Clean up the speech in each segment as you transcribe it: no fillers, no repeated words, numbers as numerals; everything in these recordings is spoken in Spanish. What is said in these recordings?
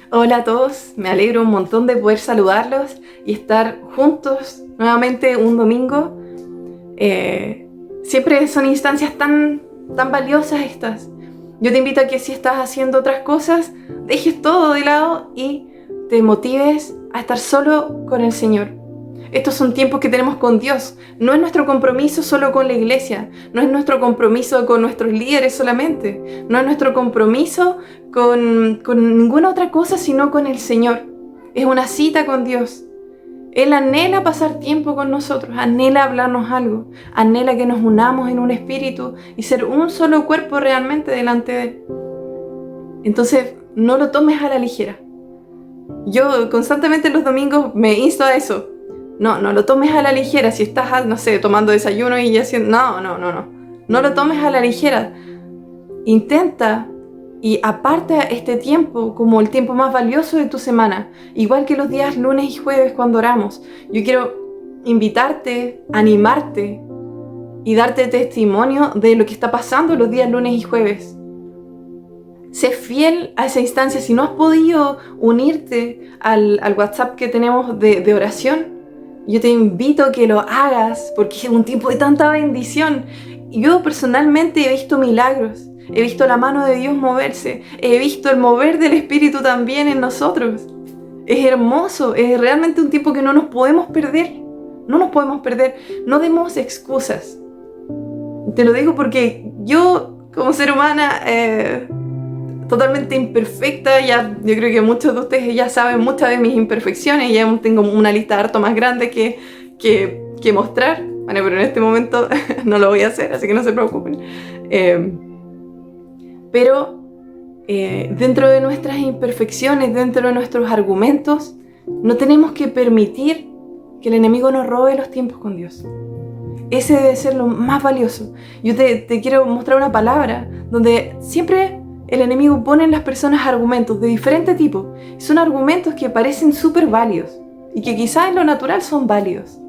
Hola a todos, me alegro un montón de poder saludarlos y estar juntos nuevamente un domingo. Siempre son instancias tan valiosas estas. Yo te invito a que si estás haciendo otras cosas, dejes todo de lado y te motives a estar solo con el Señor. Estos son tiempos que tenemos con Dios. No es nuestro compromiso solo con la iglesia, no es nuestro compromiso con nuestros líderes solamente, no es nuestro compromiso con ninguna otra cosa sino con el Señor. Es una cita con Dios. Él anhela pasar tiempo con nosotros, anhela hablarnos algo, anhela que nos unamos en un espíritu y ser un solo cuerpo realmente delante de Él. Entonces, no lo tomes a la ligera. Yo constantemente los domingos me insto a eso. No lo tomes a la ligera. Si estás, no sé, tomando desayuno y haciendo... No. No lo tomes a la ligera. Intenta y aparta este tiempo como el tiempo más valioso de tu semana. Igual que los días lunes y jueves cuando oramos. Yo quiero invitarte, animarte y darte testimonio de lo que está pasando los días lunes y jueves. Sé fiel a esa instancia. Si no has podido unirte al WhatsApp que tenemos de oración, yo te invito a que lo hagas porque es un tiempo de tanta bendición. Yo personalmente he visto milagros, he visto la mano de Dios moverse, he visto el mover del Espíritu también en nosotros. Es hermoso, es realmente un tiempo que no nos podemos perder. No nos podemos perder, no demos excusas. Te lo digo porque yo, como ser humana, totalmente imperfecta, yo creo que muchos de ustedes ya saben muchas de mis imperfecciones, ya tengo una lista harto más grande que mostrar, bueno, pero en este momento no lo voy a hacer, así que no se preocupen. Pero dentro de nuestras imperfecciones, dentro de nuestros argumentos, no tenemos que permitir que el enemigo nos robe los tiempos con Dios. Ese debe ser lo más valioso. Yo te quiero mostrar una palabra donde siempre el enemigo pone en las personas argumentos de diferente tipo. Son argumentos que parecen súper válidos y que quizás en lo natural son válidos.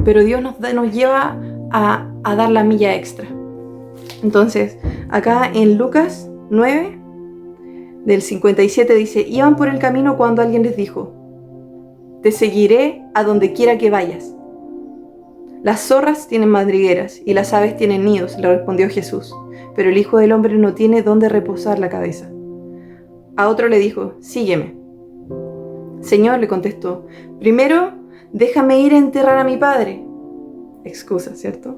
Pero Dios nos lleva a dar la milla extra. Entonces, acá en Lucas 9, del 57 dice: iban por el camino cuando alguien les dijo: te seguiré a donde quiera que vayas. Las zorras tienen madrigueras y las aves tienen nidos, le respondió Jesús, pero el Hijo del Hombre no tiene dónde reposar la cabeza. A otro le dijo: sígueme. Señor, le contestó, primero déjame ir a enterrar a mi padre. Excusas, ¿cierto?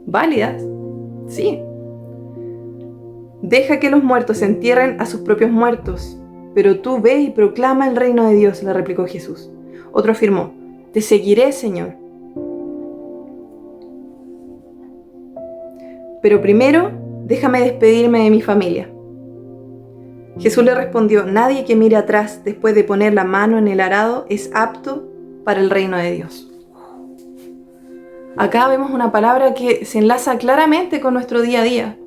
¿Válidas? Sí. Deja que los muertos entierren a sus propios muertos, pero tú ve y proclama el reino de Dios, le replicó Jesús. Otro afirmó: te seguiré, Señor. Pero primero, déjame despedirme de mi familia. Jesús le respondió: nadie que mire atrás después de poner la mano en el arado es apto para el reino de Dios. Acá vemos una palabra que se enlaza claramente con nuestro día a día.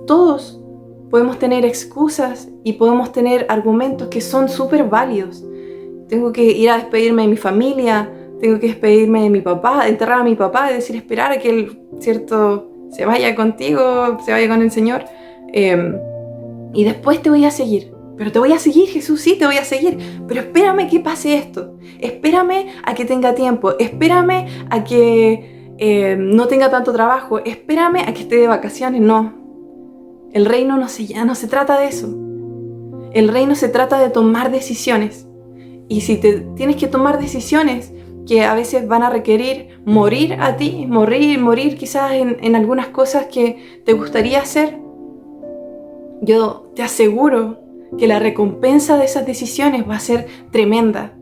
Todos podemos tener excusas y podemos tener argumentos que son súper válidos. Tengo que ir a despedirme de mi familia, tengo que despedirme de mi papá, enterrar a mi papá y decir, esperar a que él, ¿cierto?, se vaya contigo, se vaya con el Señor, y después te voy a seguir. Pero te voy a seguir, Jesús, sí, te voy a seguir. Pero espérame que pase esto. Espérame a que tenga tiempo. Espérame a que no tenga tanto trabajo. Espérame a que esté de vacaciones. No. El reino no se trata de eso. El reino se trata de tomar decisiones. Y si tienes que tomar decisiones que a veces van a requerir morir a ti, morir quizás en algunas cosas que te gustaría hacer, yo te aseguro que la recompensa de esas decisiones va a ser tremenda.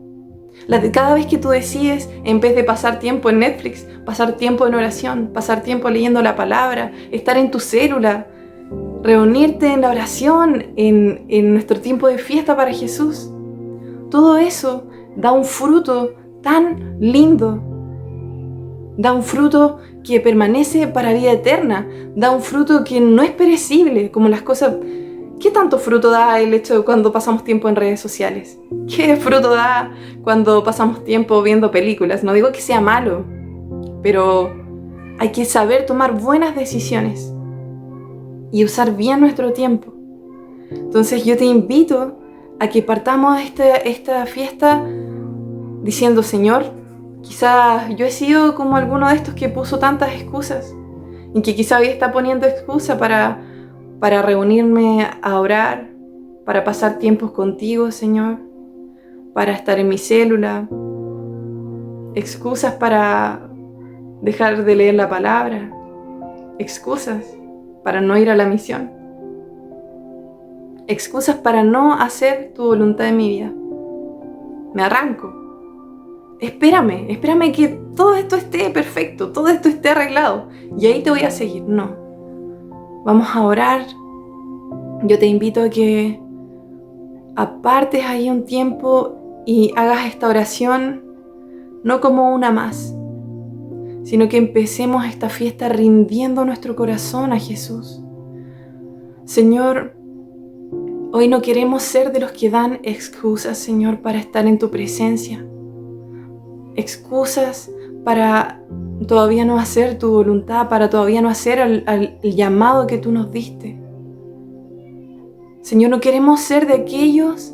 Cada vez que tú decides, en vez de pasar tiempo en Netflix, pasar tiempo en oración, pasar tiempo leyendo la palabra, estar en tu célula, reunirte en la oración, en nuestro tiempo de fiesta para Jesús, todo eso da un fruto tan lindo, da un fruto que permanece para vida eterna, da un fruto que no es perecible, como las cosas. ¿Qué tanto fruto da el hecho de cuando pasamos tiempo en redes sociales? ¿Qué fruto da cuando pasamos tiempo viendo películas? No digo que sea malo, pero hay que saber tomar buenas decisiones y usar bien nuestro tiempo. Entonces yo te invito a que partamos esta fiesta diciendo: Señor, quizás yo he sido como alguno de estos que puso tantas excusas y que quizás hoy está poniendo excusa para reunirme a orar, para pasar tiempos contigo, Señor, para estar en mi célula, excusas para dejar de leer la palabra, excusas para no ir a la misión, excusas para no hacer tu voluntad en mi vida. Me arranco. Espérame que todo esto esté perfecto, todo esto esté arreglado y ahí te voy a seguir. No. Vamos a orar. Yo te invito a que apartes ahí un tiempo y hagas esta oración no como una más, sino que empecemos esta fiesta rindiendo nuestro corazón a Jesús. Señor, hoy no queremos ser de los que dan excusas, Señor, para estar en tu presencia. Excusas para todavía no hacer tu voluntad, para todavía no hacer el llamado que tú nos diste. Señor, no queremos ser de aquellos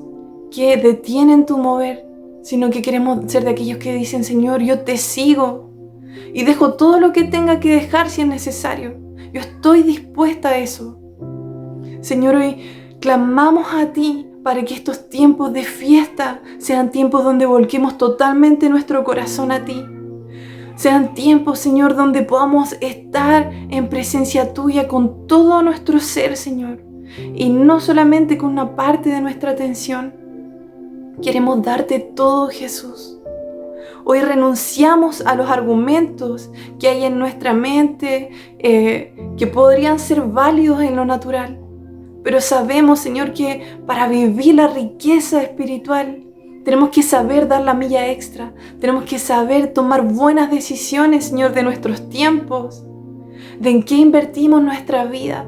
que detienen tu mover, sino que queremos ser de aquellos que dicen: Señor, yo te sigo y dejo todo lo que tenga que dejar si es necesario. Yo estoy dispuesta a eso. Señor, hoy clamamos a ti para que estos tiempos de fiesta sean tiempos donde volquemos totalmente nuestro corazón a ti. Sean tiempos, Señor, donde podamos estar en presencia tuya con todo nuestro ser, Señor, y no solamente con una parte de nuestra atención. Queremos darte todo, Jesús. Hoy renunciamos a los argumentos que hay en nuestra mente que podrían ser válidos en lo natural. Pero sabemos, Señor, que para vivir la riqueza espiritual tenemos que saber dar la milla extra. Tenemos que saber tomar buenas decisiones, Señor, de nuestros tiempos, de en qué invertimos nuestra vida.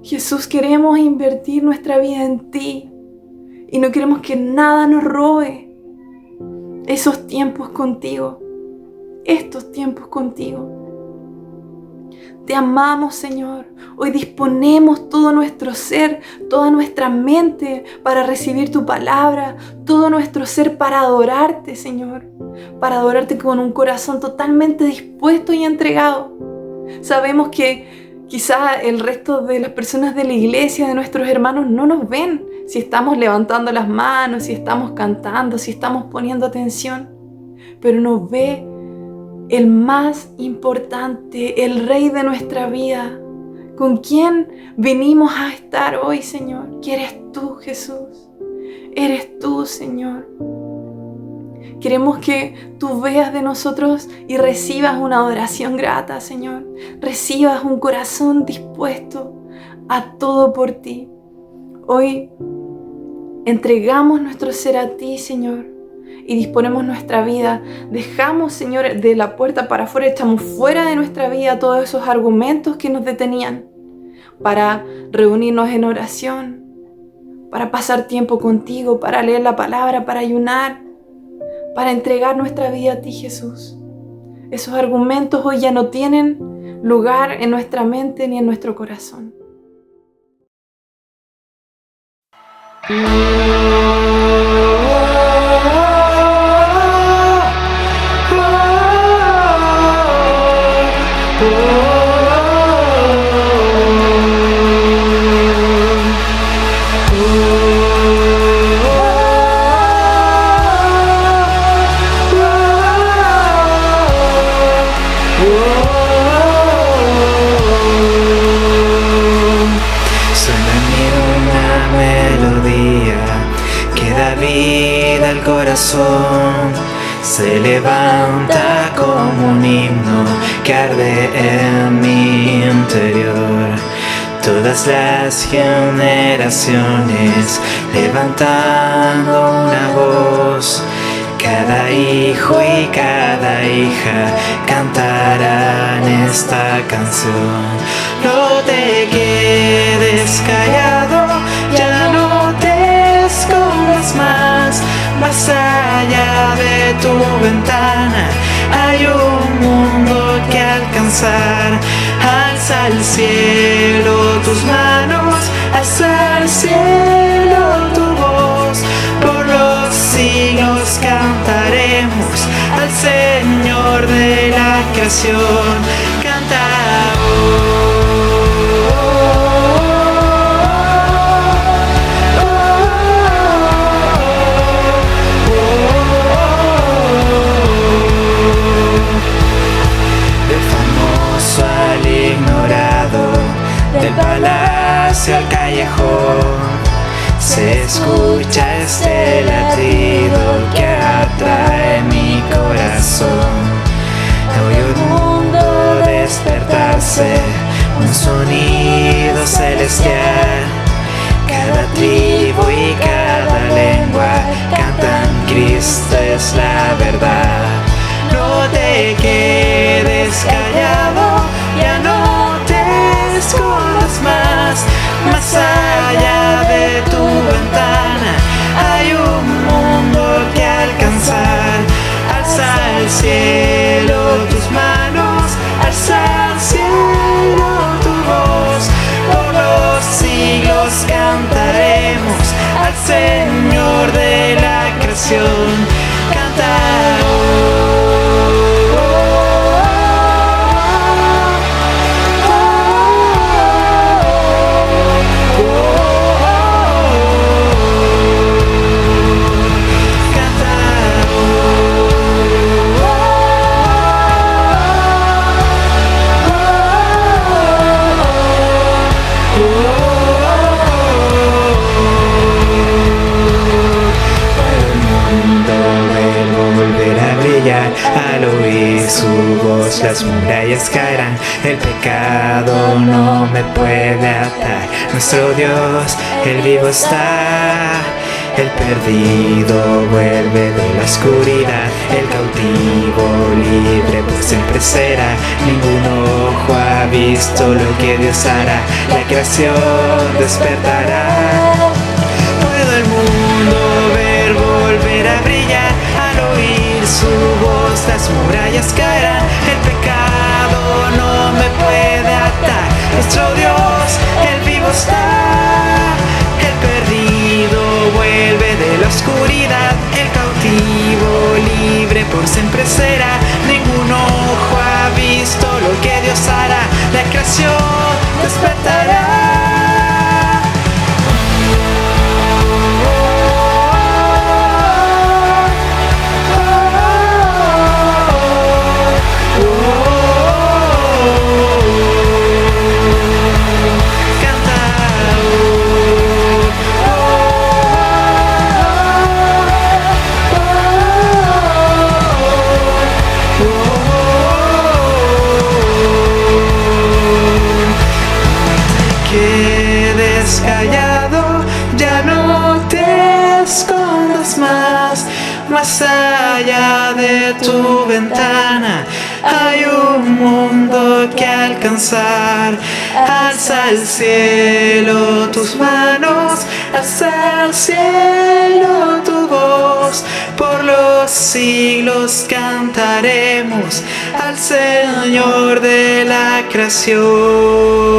Jesús, queremos invertir nuestra vida en ti y no queremos que nada nos robe esos tiempos contigo, estos tiempos contigo. Te amamos, Señor. Hoy disponemos todo nuestro ser, toda nuestra mente para recibir tu palabra, todo nuestro ser para adorarte, Señor. Para adorarte con un corazón totalmente dispuesto y entregado. Sabemos que quizá el resto de las personas de la iglesia, de nuestros hermanos, no nos ven si estamos levantando las manos, si estamos cantando, si estamos poniendo atención. Pero nos ve el más importante, el Rey de nuestra vida, con quien venimos a estar hoy, Señor, que eres tú, Jesús. Eres tú, Señor. Queremos que tú veas de nosotros y recibas una adoración grata, Señor. Recibas un corazón dispuesto a todo por ti. Hoy entregamos nuestro ser a ti, Señor, y disponemos nuestra vida. Dejamos, Señor, de la puerta para afuera, echamos fuera de nuestra vida todos esos argumentos que nos detenían para reunirnos en oración, para pasar tiempo contigo, para leer la palabra, para ayunar, para entregar nuestra vida a ti, Jesús. Esos argumentos hoy ya no tienen lugar en nuestra mente ni en nuestro corazón. Se levanta como un himno que arde en mi interior. Todas las generaciones levantando una voz. Cada hijo y cada hija cantarán esta canción. No te quedes callado, ya no te escondas más. Más allá de tu ventana hay un mundo que alcanzar. Alza al cielo tus manos, alza al cielo tu voz. creación canta. Del famoso al ignorado, del palacio al callejón, se escucha este latido que atrae mi corazón. Oye el mundo despertarse, un sonido celestial. Cada tribu y cada lengua cantan: Cristo es la verdad. No te quedes callado, ya no te escondas más. Más allá de tu ventana hay un mundo que alcanzar. Alza al cielo tus manos, alza al cielo tu voz. Por los siglos cantaremos al Señor de la creación. Canta. Al oír su voz las murallas caerán. El pecado no me puede atar. Nuestro Dios, el vivo está. El perdido vuelve de la oscuridad. El cautivo libre por siempre será. Ningún ojo ha visto lo que Dios hará. La creación despertará. Puedo el mundo ver volver a brillar. Al oír su voz las murallas caerán. El pecado no me puede atar. Nuestro Dios, el vivo está. El perdido vuelve de la oscuridad. El cautivo libre por siempre será. Ningún ojo ha visto lo que Dios hará. La creación despertará. Quedes callado, ya no te escondas más. Más allá de tu ventana hay un mundo que alcanzar. Alza al cielo tus manos, alza al cielo tu voz. Por los siglos cantaremos al Señor de la creación.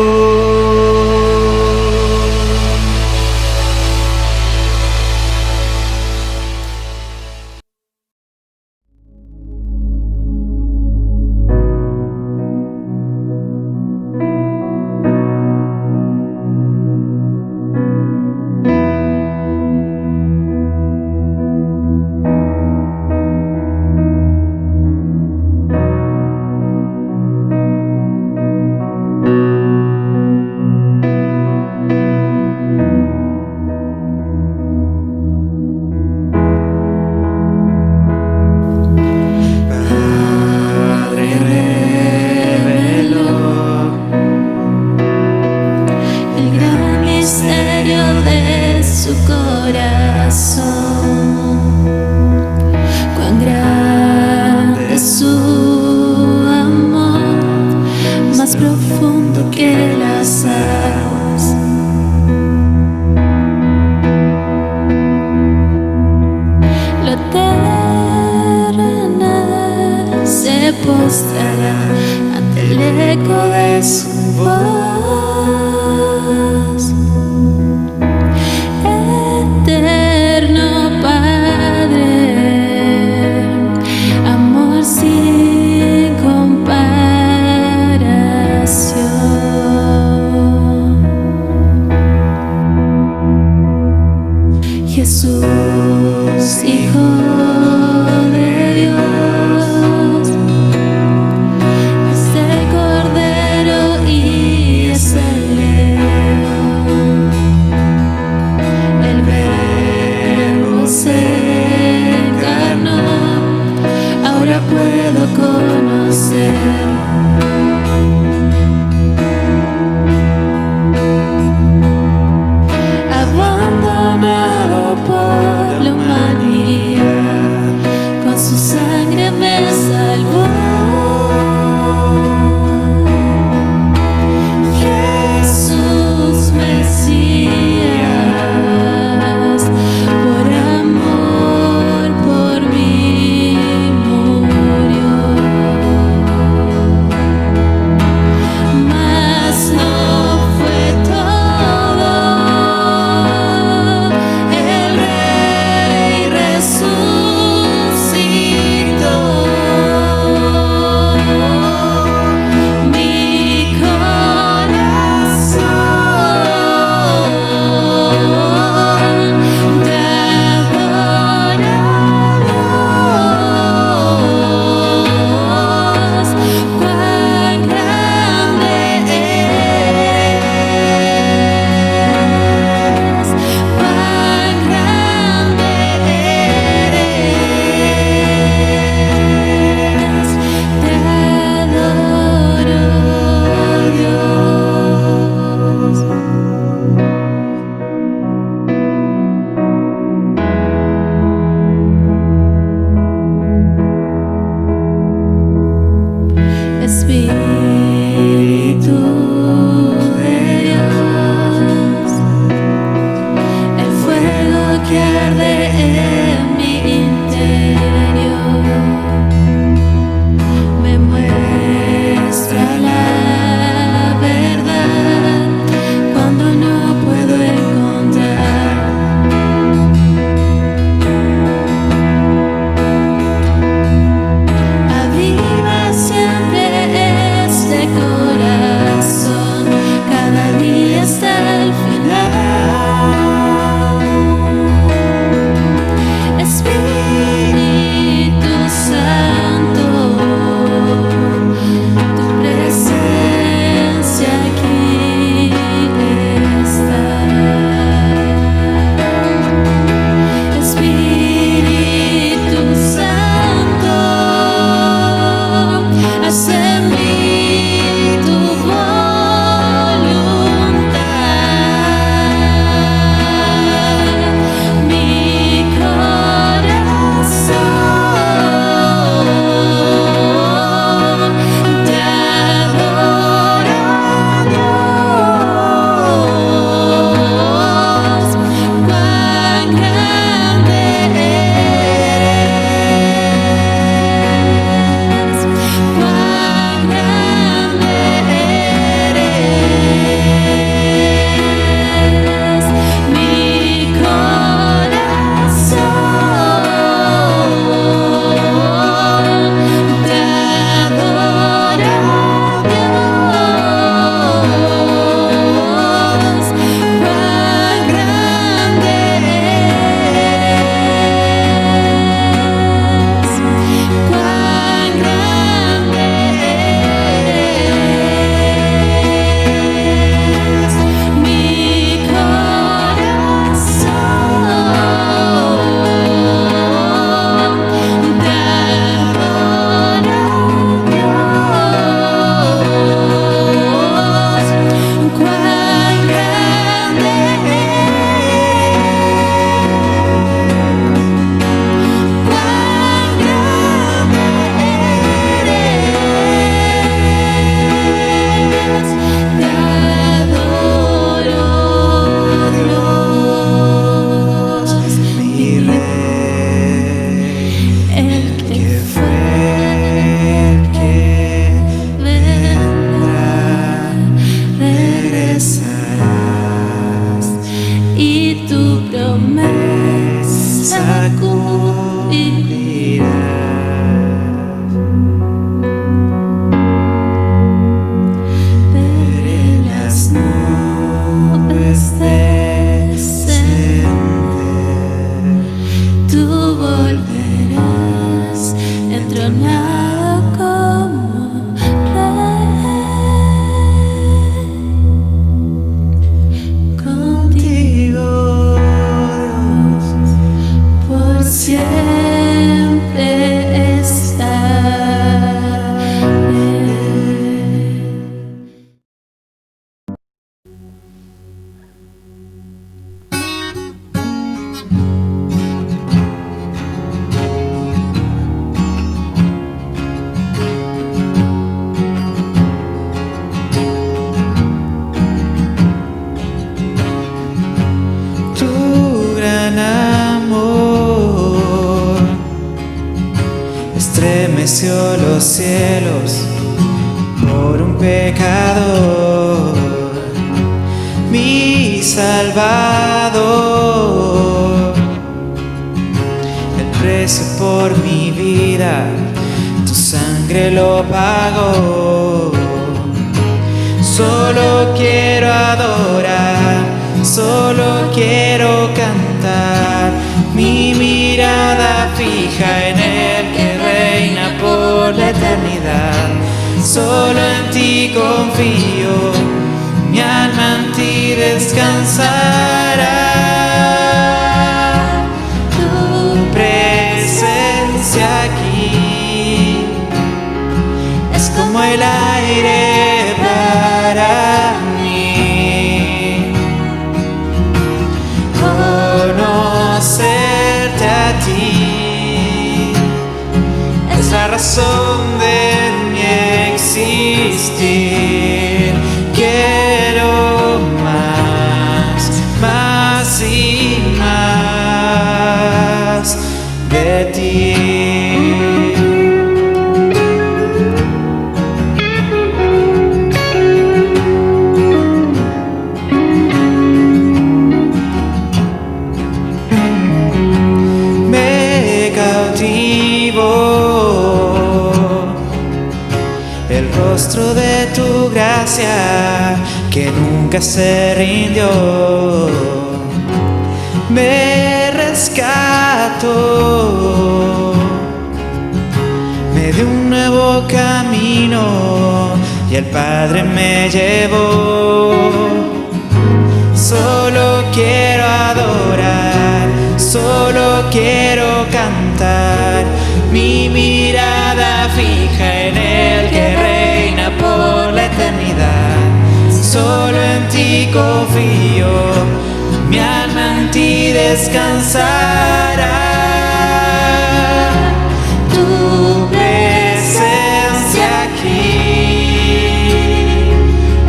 postrará ante el eco de su voz. Eterno Padre, amor sin comparación. cielos por un pecador, mi Salvador. El precio por mi vida, tu sangre lo pagó. Solo quiero adorar, solo quiero cantar, mi mirada fija en el que reina por la eternidad. Solo en ti confío, mi alma en ti descansará. Tu presencia aquí es como el aire para mí. Conocerte a ti es la razón de mi existir. Quiero más, más y más de ti. Me cautivó el rostro de tu gracia que nunca se rindió. Me rescató, me dio un nuevo camino y el Padre me llevó. Solo quiero adorar, solo quiero cantar, mi mirada fija en el que reina por la eternidad. Solo en ti confío, mi alma en ti descansará. Tu presencia aquí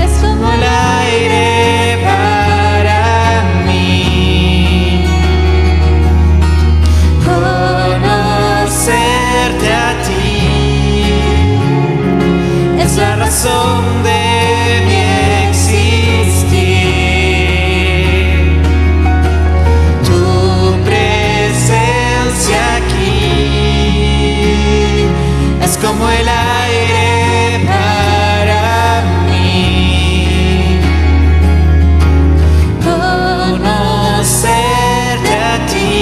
es como el aire para mí. Conocerte a ti es la razón de mi existir. Tu presencia aquí es como el aire para mí. Conocerte a ti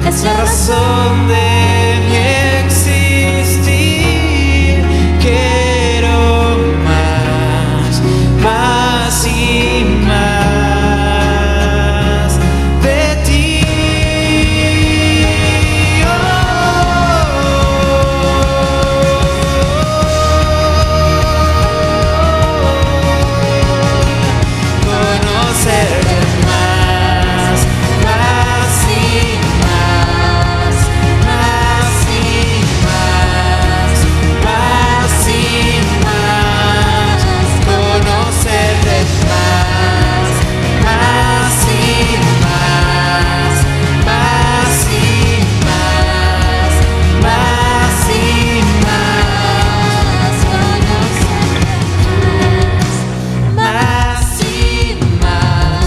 es la razón de mi existir. Quiero más, más y más de ti. Conocerte más, más y más, más y más, más y más. Conocerte más, más y más, más y más, más y más. Más y más,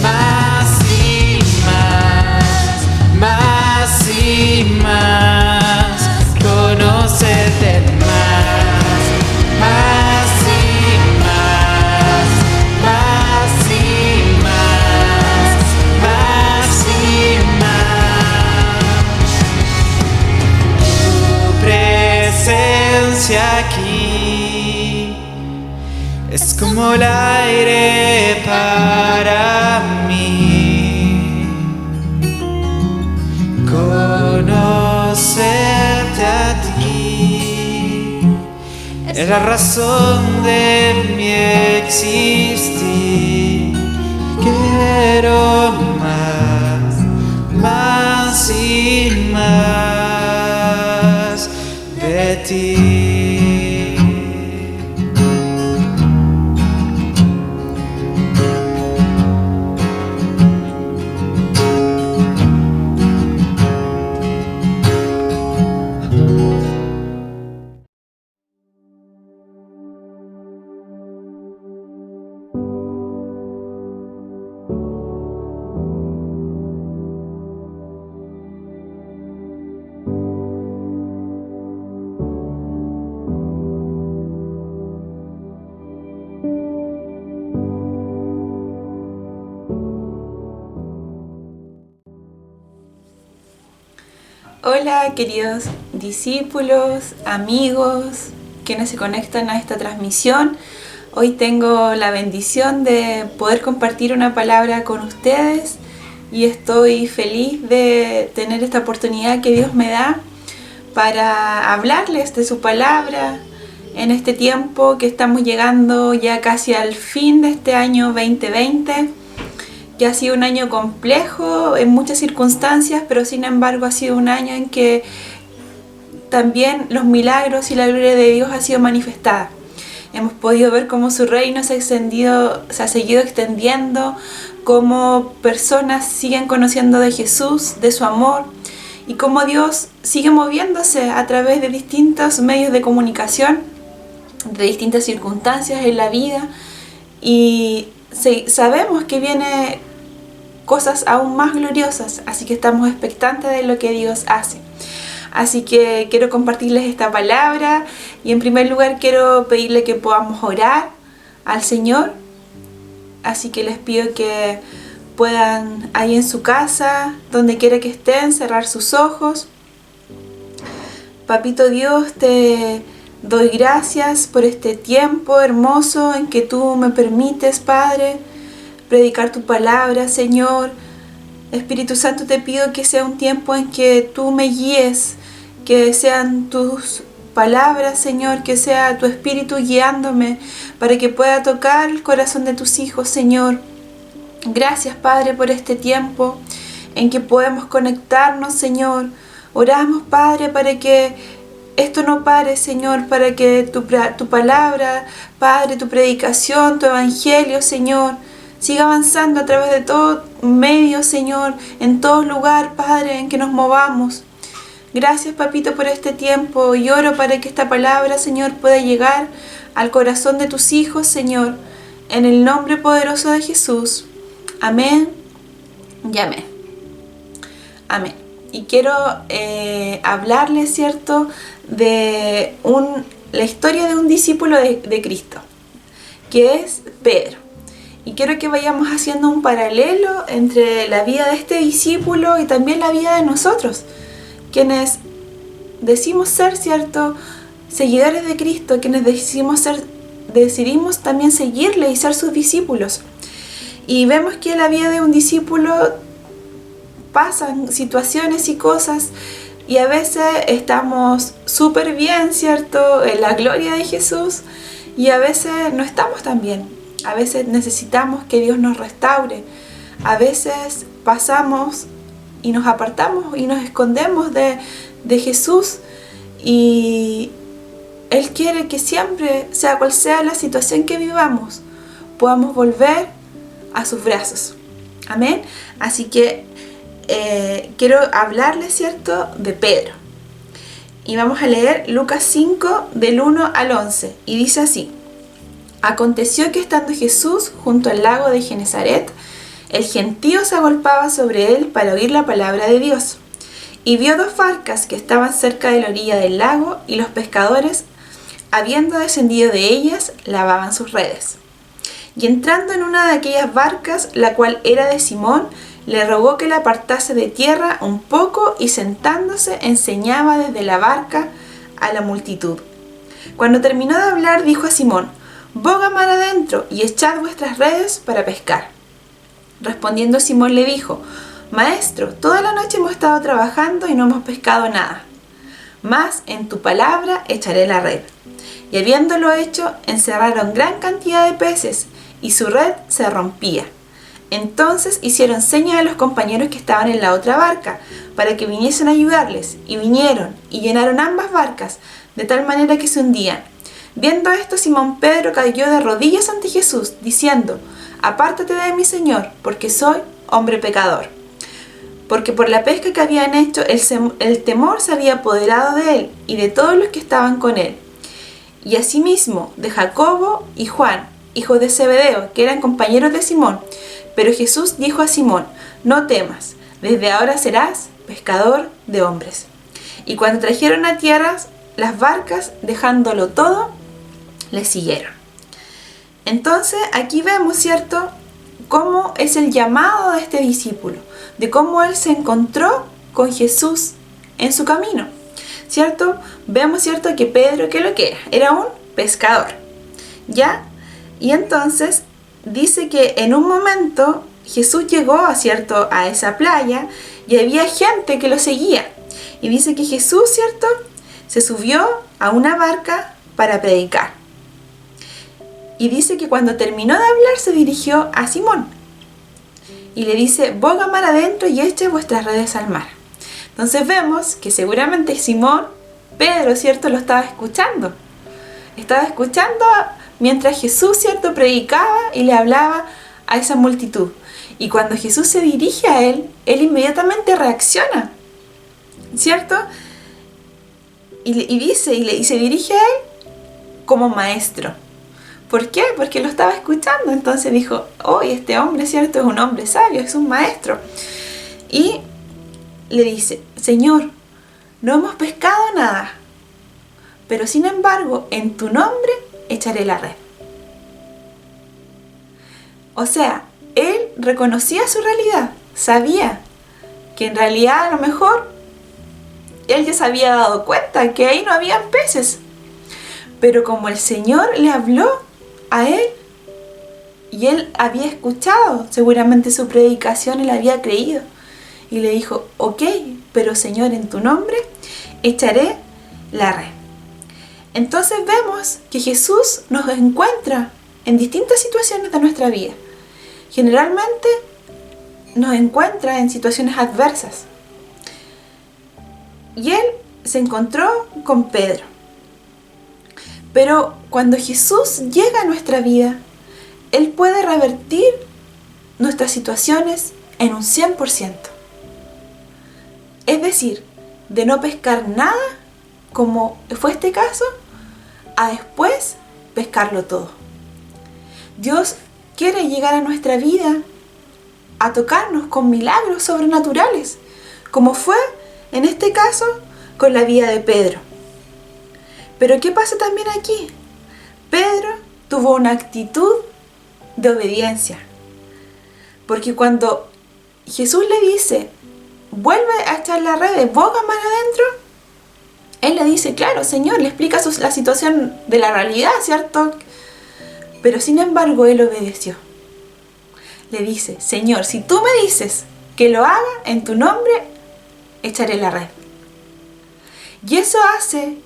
más y más, más y más. Conocerte más, más y más, más y más, más y más. Tu presencia aquí es como el aire para mí. Conocerte a ti es la razón de mi existir. Quiero más, más y más de ti. Hola queridos discípulos, amigos, quienes se conectan a esta transmisión. Hoy tengo la bendición de poder compartir una palabra con ustedes y estoy feliz de tener esta oportunidad que Dios me da para hablarles de su palabra en este tiempo que estamos llegando ya casi al fin de este año 2020. Que ha sido un año complejo en muchas circunstancias, pero sin embargo ha sido un año en que también los milagros y la gloria de Dios ha sido manifestada. Hemos podido ver cómo su reino se ha seguido extendiendo, cómo personas siguen conociendo de Jesús, de su amor, y cómo Dios sigue moviéndose a través de distintos medios de comunicación, de distintas circunstancias en la vida, y sabemos que viene cosas aún más gloriosas, así que estamos expectantes de lo que Dios hace. Así que quiero compartirles esta palabra y en primer lugar quiero pedirle que podamos orar al Señor. Así que les pido que puedan ahí en su casa, donde quiera que estén, cerrar sus ojos. Papito Dios, te doy gracias por este tiempo hermoso en que tú me permites, Padre, predicar tu palabra, Señor. Espíritu Santo, te pido que sea un tiempo en que tú me guíes, que sean tus palabras, Señor, que sea tu Espíritu guiándome para que pueda tocar el corazón de tus hijos, Señor. Gracias, Padre, por este tiempo en que podemos conectarnos, Señor. Oramos, Padre, para que esto no pare, Señor, para que tu palabra, Padre, tu predicación, tu evangelio, Señor, siga avanzando a través de todo medio, Señor, en todo lugar, Padre, en que nos movamos. Gracias, Papito, por este tiempo y oro para que esta palabra, Señor, pueda llegar al corazón de tus hijos, Señor, en el nombre poderoso de Jesús. Amén y amén. Amén. Y quiero hablarles, ¿cierto?, de la historia de un discípulo de Cristo, que es Pedro. Y quiero que vayamos haciendo un paralelo entre la vida de este discípulo y también la vida de nosotros, quienes decimos ser, ¿cierto?, seguidores de Cristo, quienes decidimos también seguirle y ser sus discípulos. Y vemos que en la vida de un discípulo pasan situaciones y cosas y a veces estamos súper bien, ¿cierto?, en la gloria de Jesús, y a veces no estamos tan bien. A veces necesitamos que Dios nos restaure. A veces pasamos y nos apartamos y nos escondemos de Jesús, y Él quiere que siempre, sea cual sea la situación que vivamos, podamos volver a sus brazos. Amén. Así que quiero hablarles, ¿cierto?, de Pedro. Y vamos a leer Lucas 5 del 1 al 11. Y dice así: Aconteció que estando Jesús junto al lago de Genesaret, el gentío se agolpaba sobre él para oír la palabra de Dios. Y vio dos barcas que estaban cerca de la orilla del lago, y los pescadores, habiendo descendido de ellas, lavaban sus redes. Y entrando en una de aquellas barcas, la cual era de Simón, le rogó que la apartase de tierra un poco, y sentándose enseñaba desde la barca a la multitud. Cuando terminó de hablar, dijo a Simón: «Boga mar adentro y echad vuestras redes para pescar». Respondiendo Simón le dijo: «Maestro, toda la noche hemos estado trabajando y no hemos pescado nada. Mas en tu palabra echaré la red». Y habiéndolo hecho, encerraron gran cantidad de peces, y su red se rompía. Entonces hicieron señas a los compañeros que estaban en la otra barca, para que viniesen a ayudarles, y vinieron, y llenaron ambas barcas, de tal manera que se hundían. Viendo esto, Simón Pedro cayó de rodillas ante Jesús, diciendo: «Apártate de mí, Señor, porque soy hombre pecador». Porque por la pesca que habían hecho, el temor se había apoderado de él y de todos los que estaban con él. Y asimismo de Jacobo y Juan, hijos de Zebedeo, que eran compañeros de Simón. Pero Jesús dijo a Simón: «No temas, desde ahora serás pescador de hombres». Y cuando trajeron a tierra las barcas, dejándolo todo, le siguieron. Entonces aquí vemos, ¿cierto?, cómo es el llamado de este discípulo, de cómo él se encontró con Jesús en su camino, ¿cierto? Vemos, ¿cierto?, que Pedro, ¿qué es lo que era? Era un pescador, ¿ya? Y entonces dice que en un momento Jesús llegó, ¿cierto?, a esa playa y había gente que lo seguía. Y dice que Jesús, ¿cierto?, se subió a una barca para predicar. Y dice que cuando terminó de hablar se dirigió a Simón y le dice: boga mar adentro y eche vuestras redes al mar. Entonces vemos que seguramente Simón, Pedro, ¿cierto?, lo estaba escuchando. Estaba escuchando mientras Jesús, ¿cierto?, predicaba y le hablaba a esa multitud. Y cuando Jesús se dirige a él inmediatamente reacciona, ¿cierto? Y se dirige a él como maestro. ¿Por qué? Porque lo estaba escuchando. Entonces dijo: oh, este hombre, ¿cierto?, es un hombre sabio, es un maestro. Y le dice: Señor, no hemos pescado nada, pero sin embargo, en tu nombre echaré la red. O sea, él reconocía su realidad, sabía que en realidad a lo mejor él ya se había dado cuenta que ahí no habían peces. Pero como el Señor le habló a él y él había escuchado seguramente su predicación y le había creído, y le dijo: ok, pero Señor, en tu nombre echaré la red. Entonces vemos que Jesús nos encuentra en distintas situaciones de nuestra vida. Generalmente nos encuentra en situaciones adversas. Y él se encontró con Pedro. Pero cuando Jesús llega a nuestra vida, él puede revertir nuestras situaciones en un 100%. Es decir, de no pescar nada, como fue este caso, a después pescarlo todo. Dios quiere llegar a nuestra vida a tocarnos con milagros sobrenaturales, como fue en este caso con la vida de Pedro. Pero ¿qué pasa también aquí? Pedro tuvo una actitud de obediencia, porque cuando Jesús le dice: vuelve a echar la red, boga mar adentro, él le dice: claro, Señor, le explica la situación de la realidad, ¿cierto? Pero sin embargo él obedeció. Le dice: Señor, si tú me dices que lo haga, en tu nombre echaré la red. Y eso hace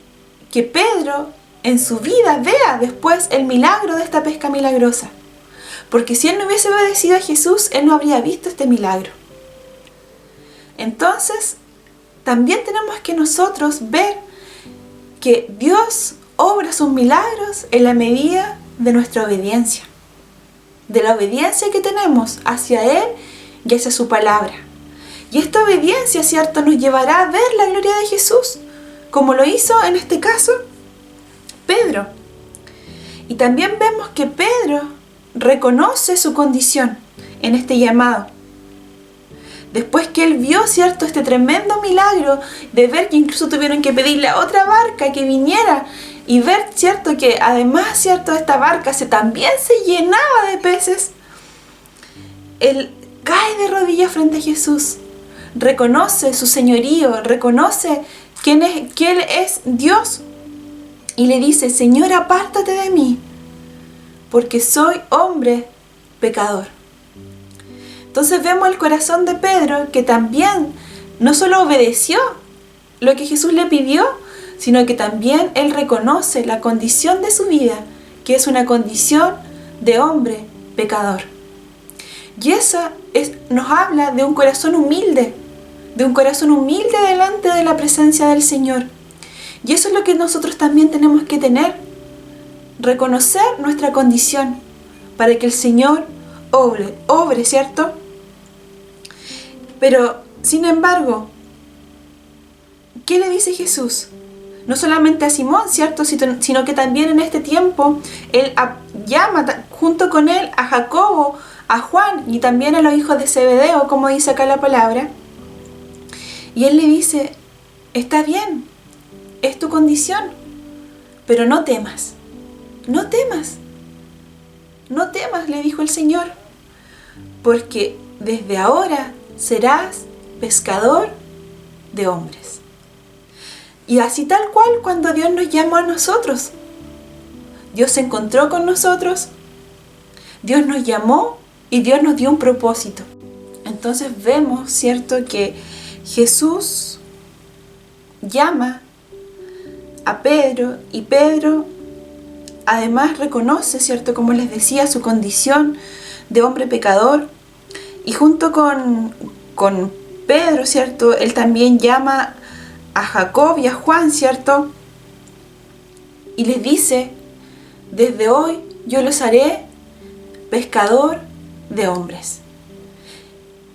que Pedro en su vida vea después el milagro de esta pesca milagrosa. Porque si él no hubiese obedecido a Jesús, él no habría visto este milagro. Entonces, también tenemos que nosotros ver que Dios obra sus milagros en la medida de nuestra obediencia. De la obediencia que tenemos hacia Él y hacia su palabra. Y esta obediencia, ¿cierto?, nos llevará a ver la gloria de Jesús, como lo hizo en este caso Pedro. Y también vemos que Pedro reconoce su condición en este llamado. Después que él vio, ¿cierto?, este tremendo milagro de ver que incluso tuvieron que pedirle a otra barca que viniera y ver, ¿cierto?, que además, ¿cierto?, esta barca también se llenaba de peces, él cae de rodillas frente a Jesús, reconoce su señorío, reconoce que Él es Dios y le dice: Señor, apártate de mí, porque soy hombre pecador. Entonces vemos el corazón de Pedro, que también no solo obedeció lo que Jesús le pidió, sino que también él reconoce la condición de su vida, que es una condición de hombre pecador. Y eso nos habla de un corazón humilde delante de la presencia del Señor. Y eso es lo que nosotros también tenemos que tener, reconocer nuestra condición, para que el Señor obre, ¿cierto? Pero, sin embargo, ¿qué le dice Jesús? No solamente a Simón, ¿cierto?, sino que también en este tiempo Él llama junto con Él a Jacobo, a Juan y también a los hijos de Zebedeo, como dice acá la palabra. Y Él le dice: está bien, es tu condición, pero no temas, no temas, le dijo el Señor, porque desde ahora serás pescador de hombres. Y así tal cual cuando Dios nos llamó a nosotros. Dios se encontró con nosotros, Dios nos llamó y Dios nos dio un propósito. Entonces vemos, ¿cierto?, que Jesús llama a Pedro y Pedro además reconoce, ¿cierto?, como les decía, su condición de hombre pecador. Y junto con Pedro, ¿cierto?, él también llama a Jacob y a Juan, ¿cierto?, y les dice: desde hoy yo los haré pescador de hombres.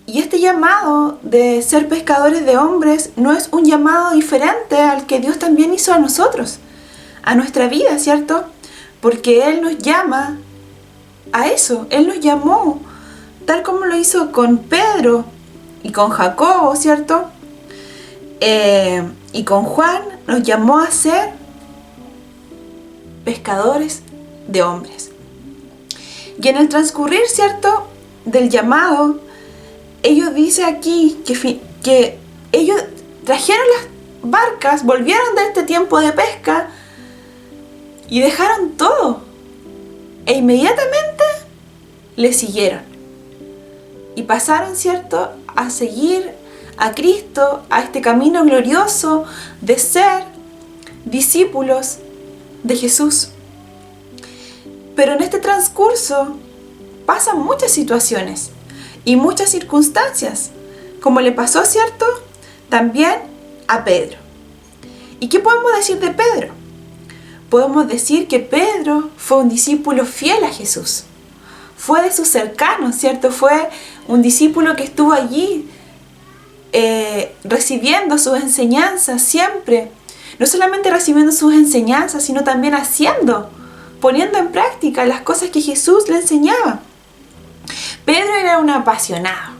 Y este llamado de ser pescadores de hombres no es un llamado diferente al que Dios también hizo a nosotros, a nuestra vida, ¿cierto? Porque Él nos llama a eso. Él nos llamó, tal como lo hizo con Pedro y con Jacobo, ¿cierto? Y con Juan nos llamó a ser pescadores de hombres. Y en el transcurrir, ¿cierto?, del llamado, ellos dicen aquí que ellos trajeron las barcas, volvieron de este tiempo de pesca y dejaron todo. E inmediatamente le siguieron. Y pasaron, ¿cierto?, a seguir a Cristo, a este camino glorioso de ser discípulos de Jesús. Pero en este transcurso pasan muchas situaciones y muchas circunstancias, como le pasó, ¿cierto?, también a Pedro. ¿Y qué podemos decir de Pedro? Podemos decir que Pedro fue un discípulo fiel a Jesús. Fue de sus cercanos, ¿cierto? Fue un discípulo que estuvo allí recibiendo sus enseñanzas siempre. No solamente recibiendo sus enseñanzas, sino también haciendo, poniendo en práctica las cosas que Jesús le enseñaba. Pedro era un apasionado.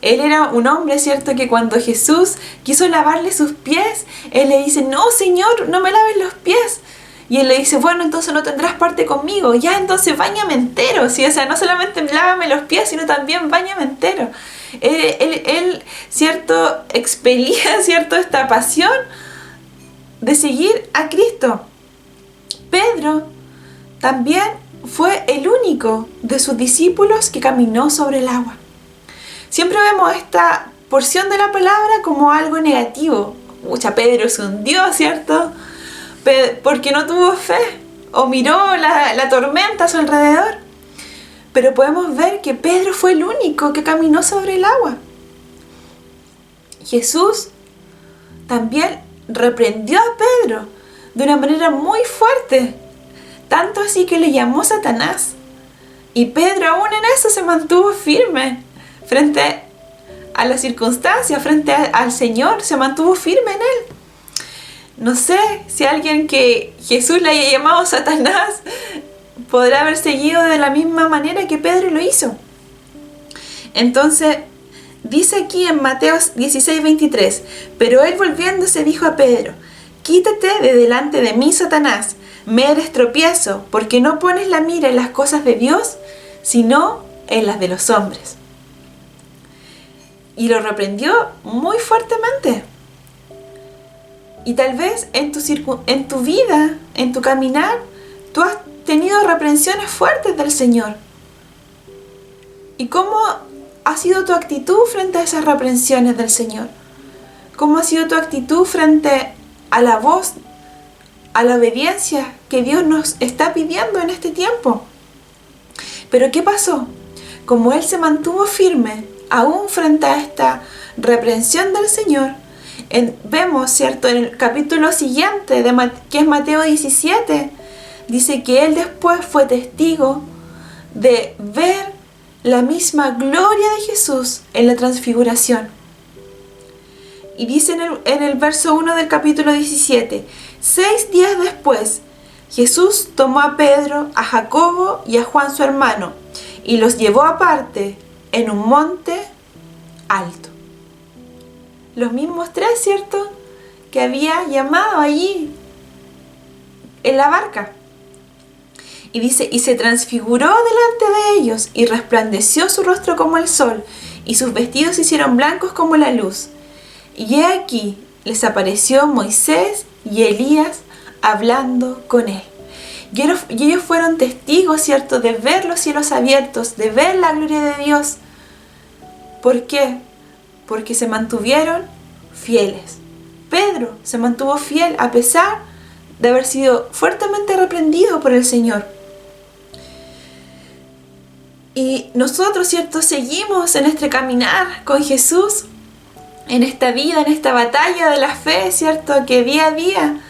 Él era un hombre, ¿cierto?, que cuando Jesús quiso lavarle sus pies, él le dice: no, Señor, no me laves los pies. Y él le dice: bueno, entonces no tendrás parte conmigo. Ya, entonces báñame entero. ¿Sí? O sea, no solamente lávame los pies, sino también báñame entero. Él, ¿cierto?, expelía, ¿cierto?, esta pasión de seguir a Cristo. Pedro también fue el único de sus discípulos que caminó sobre el agua. Siempre vemos esta porción de la palabra como algo negativo. Pucha, Pedro se hundió, ¿cierto?, porque no tuvo fe o miró la tormenta a su alrededor. Pero podemos ver que Pedro fue el único que caminó sobre el agua. Jesús también reprendió a Pedro de una manera muy fuerte, tanto así que le llamó Satanás. Y Pedro aún en eso se mantuvo firme frente a las circunstancias, frente al Señor, se mantuvo firme en Él. No sé si alguien que Jesús le haya llamado Satanás podrá haber seguido de la misma manera que Pedro lo hizo. Entonces, dice aquí en Mateo 16:23, pero él volviéndose dijo a Pedro: quítate de delante de mí, Satanás, me eres tropiezo, porque no pones la mira en las cosas de Dios, sino en las de los hombres. Y lo reprendió muy fuertemente. Y tal vez en tu vida, en tu caminar, tú has tenido reprensiones fuertes del Señor. ¿Y cómo ha sido tu actitud frente a esas reprensiones del Señor? ¿Cómo ha sido tu actitud frente a la voz, a la obediencia que Dios nos está pidiendo en este tiempo? Pero ¿qué pasó? Como Él se mantuvo firme, aún frente a esta reprensión del Señor, vemos, ¿cierto?, en el capítulo siguiente, que es Mateo 17, dice que Él después fue testigo de ver la misma gloria de Jesús en la transfiguración. Y dice en el verso 1 del capítulo 17, 6 días después, Jesús tomó a Pedro, a Jacobo y a Juan su hermano, y los llevó aparte en un monte alto. Los mismos tres, ¿cierto?, que había llamado allí en la barca. Y dice, y se transfiguró delante de ellos, y resplandeció su rostro como el sol, y sus vestidos se hicieron blancos como la luz. Y he aquí, les apareció Moisés y Elías hablando con él. Y ellos fueron testigos, ¿cierto?, de ver los cielos abiertos, de ver la gloria de Dios. ¿Por qué? Porque se mantuvieron fieles. Pedro se mantuvo fiel a pesar de haber sido fuertemente reprendido por el Señor. Y nosotros, ¿cierto?, seguimos en este caminar con Jesús, en esta vida, en esta batalla de la fe, ¿cierto?, que día a día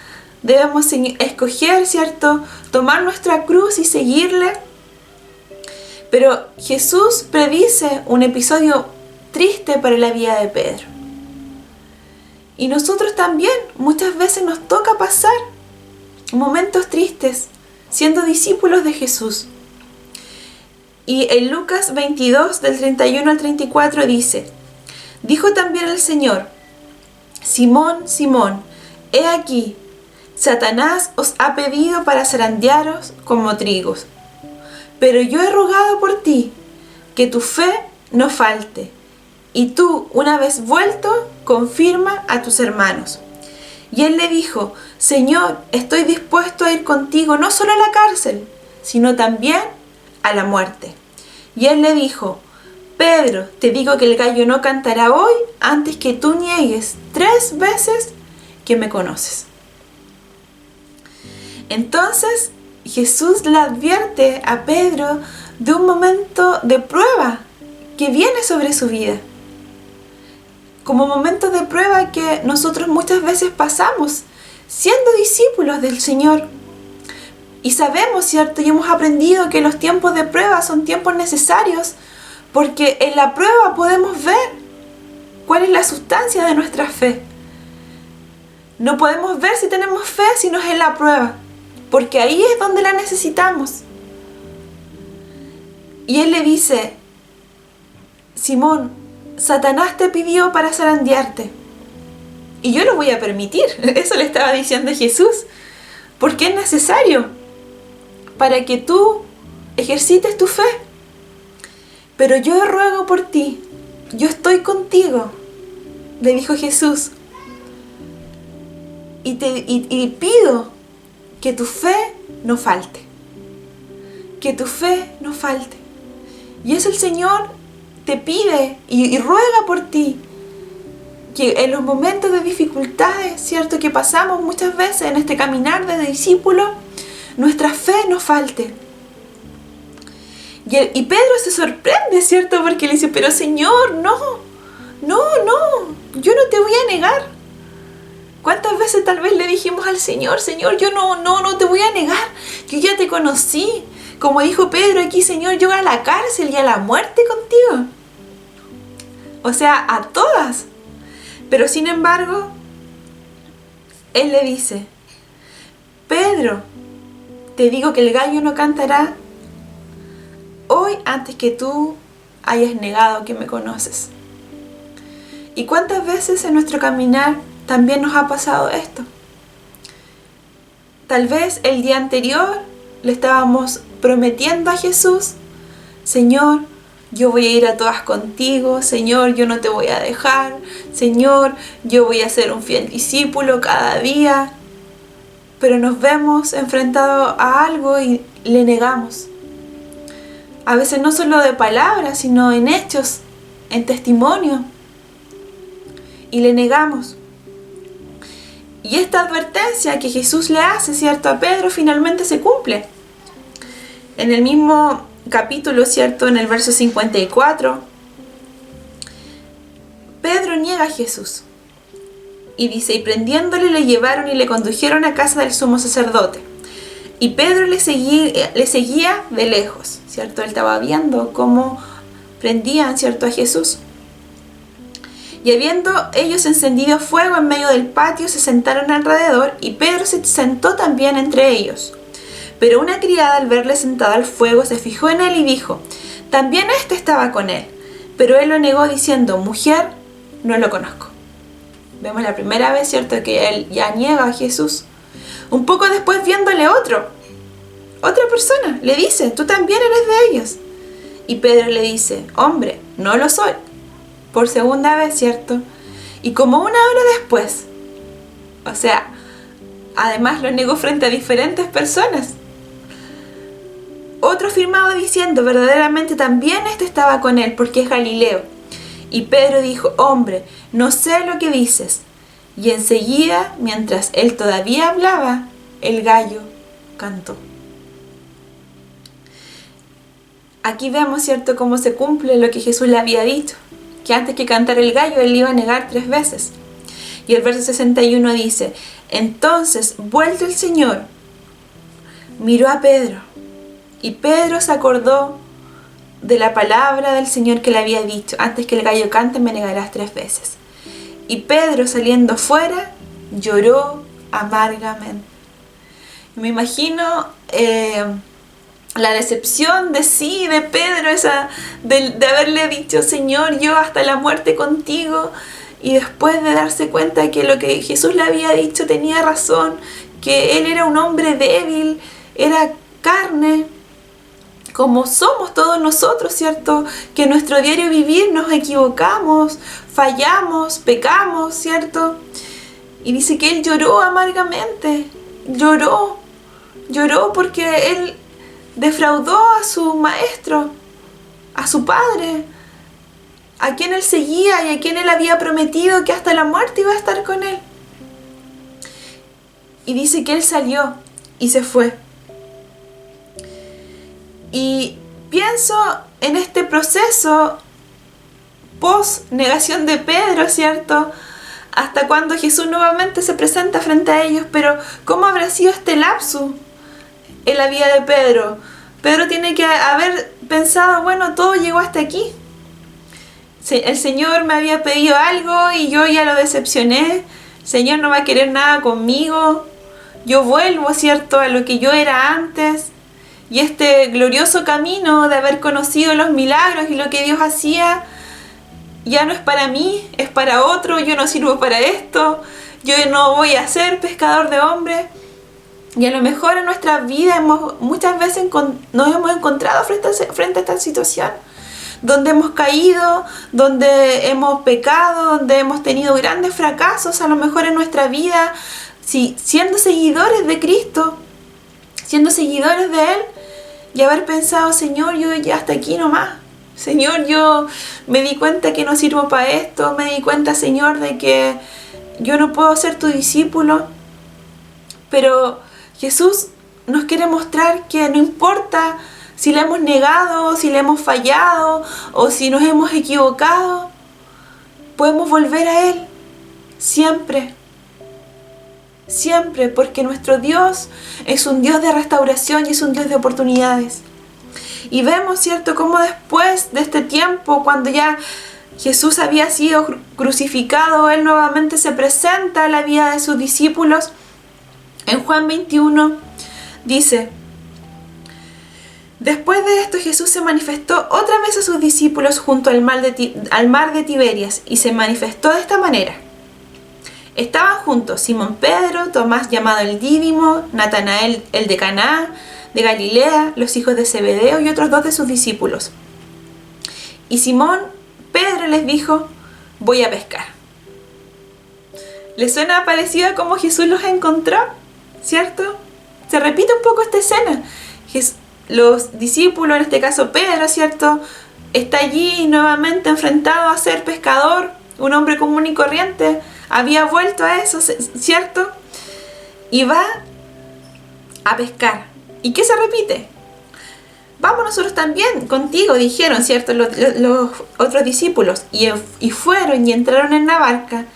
debemos escoger, ¿cierto?, tomar nuestra cruz y seguirle. Pero Jesús predice un episodio triste para la vida de Pedro. Y nosotros también muchas veces nos toca pasar momentos tristes siendo discípulos de Jesús. Y en Lucas 22, del 31 al 34 dice: dijo también el Señor: Simón, Simón, he aquí, Satanás os ha pedido para zarandearos como trigos. Pero yo he rogado por ti, que tu fe no falte. Y tú, una vez vuelto, confirma a tus hermanos. Y él le dijo: Señor, estoy dispuesto a ir contigo no solo a la cárcel, sino también a la muerte. Y él le dijo: Pedro, te digo que el gallo no cantará hoy antes que tú niegues 3 veces que me conoces. Entonces Jesús le advierte a Pedro de un momento de prueba que viene sobre su vida. Como momento de prueba que nosotros muchas veces pasamos siendo discípulos del Señor. Y sabemos, ¿cierto? Y hemos aprendido que los tiempos de prueba son tiempos necesarios, porque en la prueba podemos ver cuál es la sustancia de nuestra fe. No podemos ver si tenemos fe si no es en la prueba, porque ahí es donde la necesitamos. Y él le dice: Simón, Satanás te pidió para zarandearte, y yo lo voy a permitir. Eso le estaba diciendo Jesús, porque es necesario para que tú ejercites tu fe. Pero yo ruego por ti, yo estoy contigo, le dijo Jesús, y pido que tu fe no falte, que tu fe no falte. Y eso el Señor te pide y ruega por ti, que en los momentos de dificultades, ¿cierto?, que pasamos muchas veces en este caminar de discípulo, nuestra fe no falte. Y Pedro se sorprende, ¿cierto?, porque le dice: pero Señor, no, yo no te voy a negar. ¿Cuántas veces tal vez le dijimos al Señor: Señor, yo no te voy a negar, yo ya te conocí? Como dijo Pedro aquí: Señor, yo a la cárcel y a la muerte contigo. O sea, a todas. Pero sin embargo, él le dice: Pedro, te digo que el gallo no cantará hoy antes que tú hayas negado que me conoces. ¿Y cuántas veces en nuestro caminar también nos ha pasado esto? Tal vez el día anterior le estábamos prometiendo a Jesús: Señor, yo voy a ir a todas contigo, Señor, yo no te voy a dejar, Señor, yo voy a ser un fiel discípulo cada día. Pero nos vemos enfrentados a algo y le negamos. A veces no solo de palabras, sino en hechos, en testimonio. Y le negamos. Y esta advertencia que Jesús le hace, ¿cierto?, a Pedro finalmente se cumple. En el mismo capítulo, ¿cierto?, en el verso 54, Pedro niega a Jesús. Y dice: y prendiéndole le llevaron y le condujeron a casa del sumo sacerdote. Y Pedro le seguía de lejos, ¿cierto? Él estaba viendo cómo prendían, ¿cierto?, a Jesús. Y habiendo ellos encendido fuego en medio del patio, se sentaron alrededor, y Pedro se sentó también entre ellos. Pero una criada, al verle sentado al fuego, se fijó en él y dijo: también éste estaba con él. Pero él lo negó diciendo: mujer, no lo conozco. Vemos la primera vez, ¿cierto?, que él ya niega a Jesús. Un poco después, viéndole otra persona, le dice: tú también eres de ellos. Y Pedro le dice: hombre, no lo soy. Por segunda vez, ¿cierto? Y como 1 hora después, O sea, además lo negó frente a diferentes personas. Otro afirmaba diciendo, verdaderamente también este estaba con él, porque es Galileo. Y Pedro dijo, hombre, no sé lo que dices. Y enseguida, mientras él todavía hablaba, el gallo cantó. Aquí vemos, ¿cierto?, cómo se cumple lo que Jesús le había dicho, que antes que cantara el gallo, él le iba a negar 3 veces. Y el verso 61 dice, entonces, vuelto el Señor, miró a Pedro, y Pedro se acordó de la palabra del Señor que le había dicho, antes que el gallo cante me negarás 3 veces. Y Pedro, saliendo fuera, lloró amargamente. Me imagino la decepción de Pedro, de haberle dicho, Señor, yo hasta la muerte contigo, y después de darse cuenta que lo que Jesús le había dicho tenía razón, que él era un hombre débil, era carne, como somos todos nosotros, ¿cierto? Que en nuestro diario vivir nos equivocamos, fallamos, pecamos, ¿cierto? Y dice que él lloró amargamente, lloró porque él defraudó a su maestro, a su padre, a quien él seguía y a quien él había prometido que hasta la muerte iba a estar con él. Y dice que él salió y se fue. Y pienso en este proceso post negación de Pedro, ¿cierto? Hasta cuando Jesús nuevamente se presenta frente a ellos, pero ¿cómo habrá sido este lapsus en la vida de Pedro? Pedro tiene que haber pensado, bueno, todo llegó hasta aquí. El Señor me había pedido algo y yo ya lo decepcioné. El Señor no va a querer nada conmigo. Yo vuelvo, ¿cierto?, a lo que yo era antes. Y este glorioso camino de haber conocido los milagros y lo que Dios hacía, ya no es para mí, es para otro. Yo no sirvo para esto. Yo no voy a ser pescador de hombres. Y a lo mejor en nuestra vida muchas veces nos hemos encontrado frente a esta situación, donde hemos caído, donde hemos pecado, donde hemos tenido grandes fracasos, a lo mejor en nuestra vida, siendo seguidores de Cristo, siendo seguidores de Él, y haber pensado, Señor, yo ya hasta aquí nomás. Señor, yo me di cuenta que no sirvo para esto, me di cuenta, Señor, de que yo no puedo ser tu discípulo. Pero Jesús nos quiere mostrar que no importa si le hemos negado, si le hemos fallado o si nos hemos equivocado, podemos volver a Él siempre. Siempre, porque nuestro Dios es un Dios de restauración y es un Dios de oportunidades. Y vemos, ¿cierto?, cómo después de este tiempo, cuando ya Jesús había sido crucificado, Él nuevamente se presenta a la vida de sus discípulos. En Juan 21 dice, después de esto Jesús se manifestó otra vez a sus discípulos junto al mar de Tiberias, y se manifestó de esta manera. Estaban juntos Simón Pedro, Tomás llamado el Dídimo, Natanael el de Caná de Galilea, los hijos de Zebedeo y otros 2 de sus discípulos. Y Simón Pedro les dijo, voy a pescar. ¿Les suena parecido a cómo Jesús los encontró? ¿Cierto? Se repite un poco esta escena. Los discípulos, en este caso Pedro, ¿cierto?, está allí nuevamente enfrentado a ser pescador, un hombre común y corriente. Había vuelto a eso, ¿cierto? Y va a pescar. ¿Y qué se repite? Vamos nosotros también contigo, dijeron, ¿cierto?, los otros discípulos. Y fueron y entraron en la barca.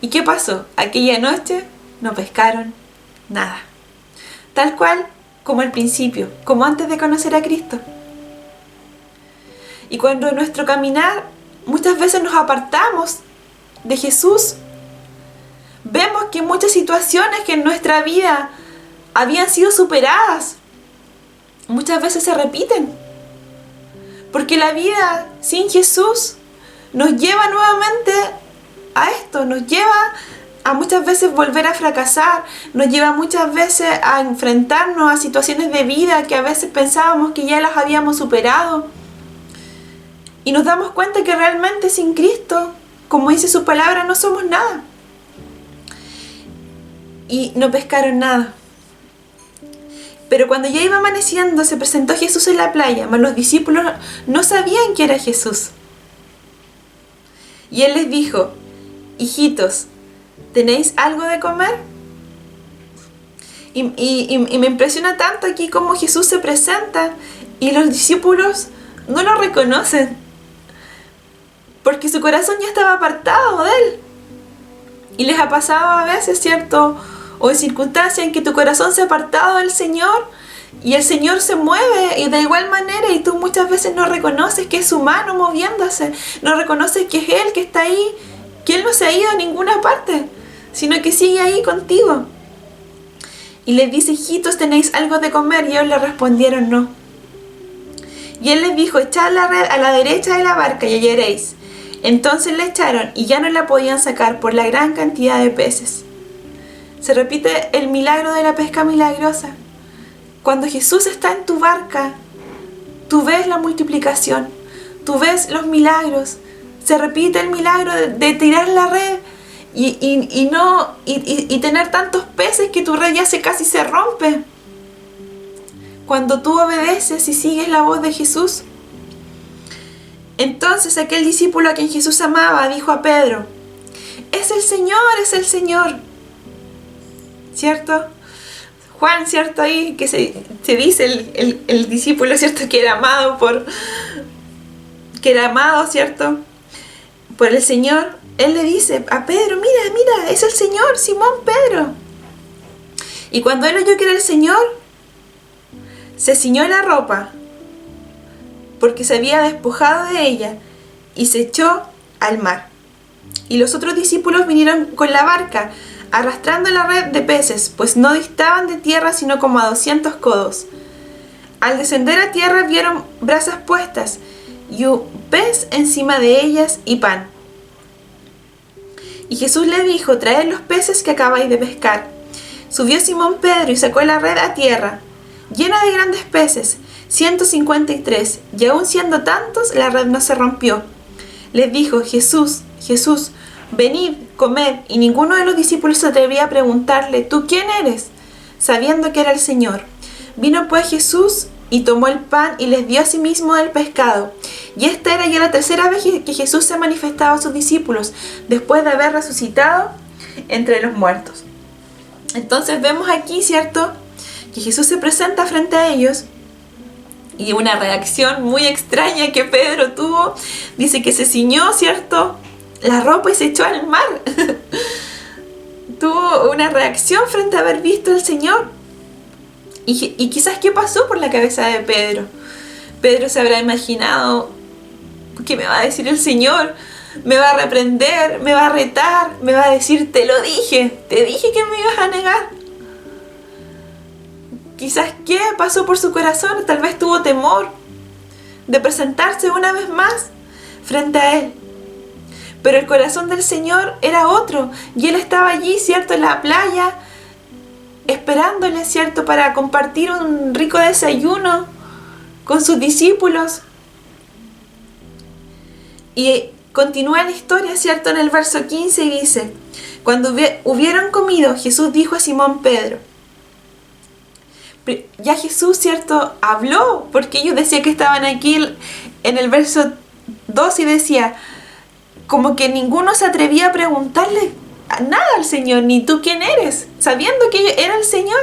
¿Y qué pasó? Aquella noche no pescaron nada. Tal cual como al principio, como antes de conocer a Cristo. Y cuando en nuestro caminar muchas veces nos apartamos de Jesús, vemos que muchas situaciones que en nuestra vida habían sido superadas, muchas veces se repiten. Porque la vida sin Jesús nos lleva nuevamente a esto, nos lleva a muchas veces volver a fracasar, nos lleva muchas veces a enfrentarnos a situaciones de vida que a veces pensábamos que ya las habíamos superado. Y nos damos cuenta que realmente sin Cristo, como dice su palabra, no somos nada. y no pescaron nada. Pero cuando ya iba amaneciendo, se presentó Jesús en la playa, mas los discípulos no sabían que era Jesús. Y él les dijo: hijitos, ¿tenéis algo de comer? Y me impresiona tanto aquí cómo Jesús se presenta y los discípulos no lo reconocen, porque su corazón ya estaba apartado de él. Y les ha pasado a veces, ¿cierto? O en circunstancias en que tu corazón se ha apartado del Señor y el Señor se mueve y de igual manera, y tú muchas veces no reconoces que es su mano moviéndose, no reconoces que es Él que está ahí, que Él no se ha ido a ninguna parte, sino que sigue ahí contigo. Y les dice: hijitos, ¿tenéis algo de comer? Y ellos le respondieron: no. Y Él les dijo: echad la red a la derecha de la barca y hallaréis. Entonces la echaron y ya no la podían sacar por la gran cantidad de peces. Se repite el milagro de la pesca milagrosa. Cuando Jesús está en tu barca, tú ves la multiplicación, tú ves los milagros. Se repite el milagro de tirar la red y tener tantos peces que tu red ya casi se rompe. Cuando tú obedeces y sigues la voz de Jesús. Entonces aquel discípulo a quien Jesús amaba dijo a Pedro: es el Señor, es el Señor. ¿Cierto? Juan, ¿cierto? Ahí que se dice el discípulo, ¿cierto? Que era amado, ¿cierto? Por el Señor. Él le dice a Pedro: mira, es el Señor, Simón Pedro. Y cuando él oyó que era el Señor, se ciñó la ropa, porque se había despojado de ella, y se echó al mar. Y los otros discípulos vinieron con la barca, arrastrando la red de peces, pues no distaban de tierra sino como a 200 codos. Al descender a tierra vieron brasas puestas, y un pez encima de ellas y pan. Y Jesús le dijo: traed los peces que acabáis de pescar. Subió Simón Pedro y sacó la red a tierra, llena de grandes peces, 153, y aun siendo tantos, la red no se rompió. Les dijo: Jesús, venid, comed. Y ninguno de los discípulos se atrevía a preguntarle: ¿tú quién eres?, sabiendo que era el Señor. Vino pues Jesús y tomó el pan y les dio a sí mismo del pescado. Y esta era ya la tercera vez que Jesús se manifestaba a sus discípulos, después de haber resucitado entre los muertos. Entonces vemos aquí, ¿cierto?, que Jesús se presenta frente a ellos, y una reacción muy extraña que Pedro tuvo, dice que se ciñó, ¿cierto?, la ropa y se echó al mar. Tuvo una reacción frente a haber visto al Señor. Y quizás, ¿qué pasó por la cabeza de Pedro? Pedro se habrá imaginado: ¿qué me va a decir el Señor? Me va a reprender, me va a retar, me va a decir: te dije que me ibas a negar. Quizás, ¿qué pasó por su corazón? Tal vez tuvo temor de presentarse una vez más frente a Él. Pero el corazón del Señor era otro, y Él estaba allí, ¿cierto?, en la playa, esperándole, ¿cierto?, para compartir un rico desayuno con sus discípulos. Y continúa la historia, ¿cierto?, en el verso 15, y dice: cuando hubieron comido, Jesús dijo a Simón Pedro. Ya Jesús, ¿cierto?, habló, porque ellos decían que estaban aquí en el verso 2 y decía, como que ninguno se atrevía a preguntarle nada al Señor, ni tú quién eres, sabiendo que era el Señor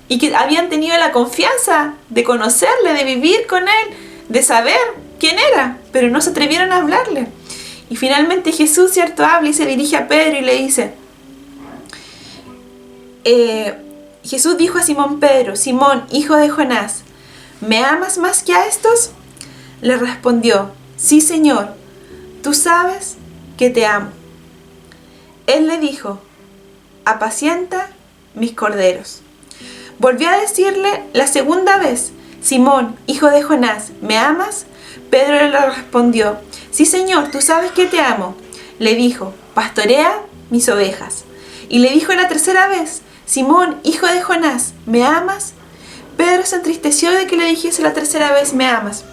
y que habían tenido la confianza de conocerle, de vivir con Él, de saber quién era, pero no se atrevieron a hablarle. Y finalmente Jesús, ¿cierto?, habla y se dirige a Pedro y le dice, Jesús dijo a Simón Pedro: Simón, hijo de Jonás, ¿me amas más que a estos? Le respondió: sí, Señor, tú sabes que te amo. Él le dijo: apacienta mis corderos. Volvió a decirle la segunda vez: Simón, hijo de Jonás, ¿me amas? Pedro le respondió: sí, Señor, tú sabes que te amo. Le dijo: pastorea mis ovejas. Y le dijo la tercera vez: Simón, hijo de Jonás, ¿me amas? Pedro se entristeció de que le dijese la tercera vez: ¿me amas?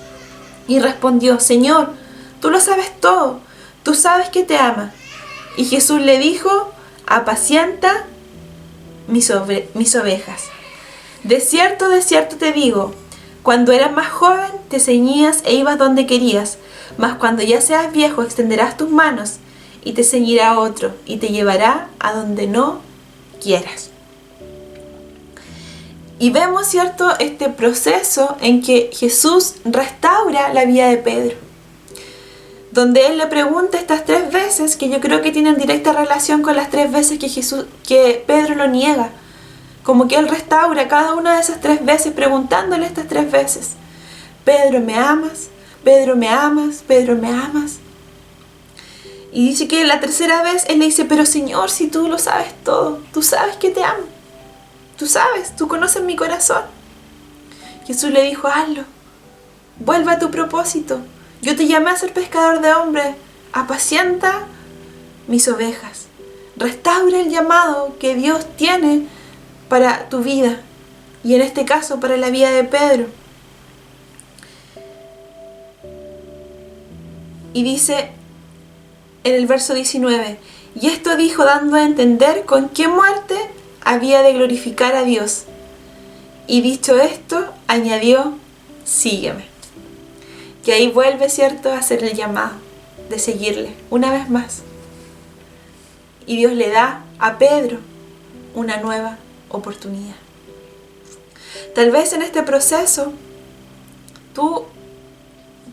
Y respondió: Señor, tú lo sabes todo, tú sabes que te ama. Y Jesús le dijo: apacienta mis ovejas. De cierto te digo, cuando eras más joven te ceñías e ibas donde querías, mas cuando ya seas viejo extenderás tus manos y te ceñirá otro y te llevará a donde no quieras. Y vemos, ¿cierto?, este proceso en que Jesús restaura la vida de Pedro, donde Él le pregunta estas 3 veces, que yo creo que tienen directa relación con las 3 veces que Pedro lo niega. Como que Él restaura cada una de esas 3 veces, preguntándole estas 3 veces: Pedro, ¿me amas? Pedro, ¿me amas? Pedro, ¿me amas? Y dice que la 3ª vez Él le dice: pero Señor, si tú lo sabes todo, tú sabes que te amo. Tú sabes, tú conoces mi corazón. Jesús le dijo: hazlo, vuelve a tu propósito. Yo te llamé a ser pescador de hombres, apacienta mis ovejas. Restaura el llamado que Dios tiene para tu vida, y en este caso para la vida de Pedro. Y dice en el verso 19: y esto dijo dando a entender con qué muerte había de glorificar a Dios. Y dicho esto, añadió: sígueme. Que ahí vuelve, ¿cierto?, a hacer el llamado de seguirle una vez más. Y Dios le da a Pedro una nueva oportunidad. Tal vez en este proceso tú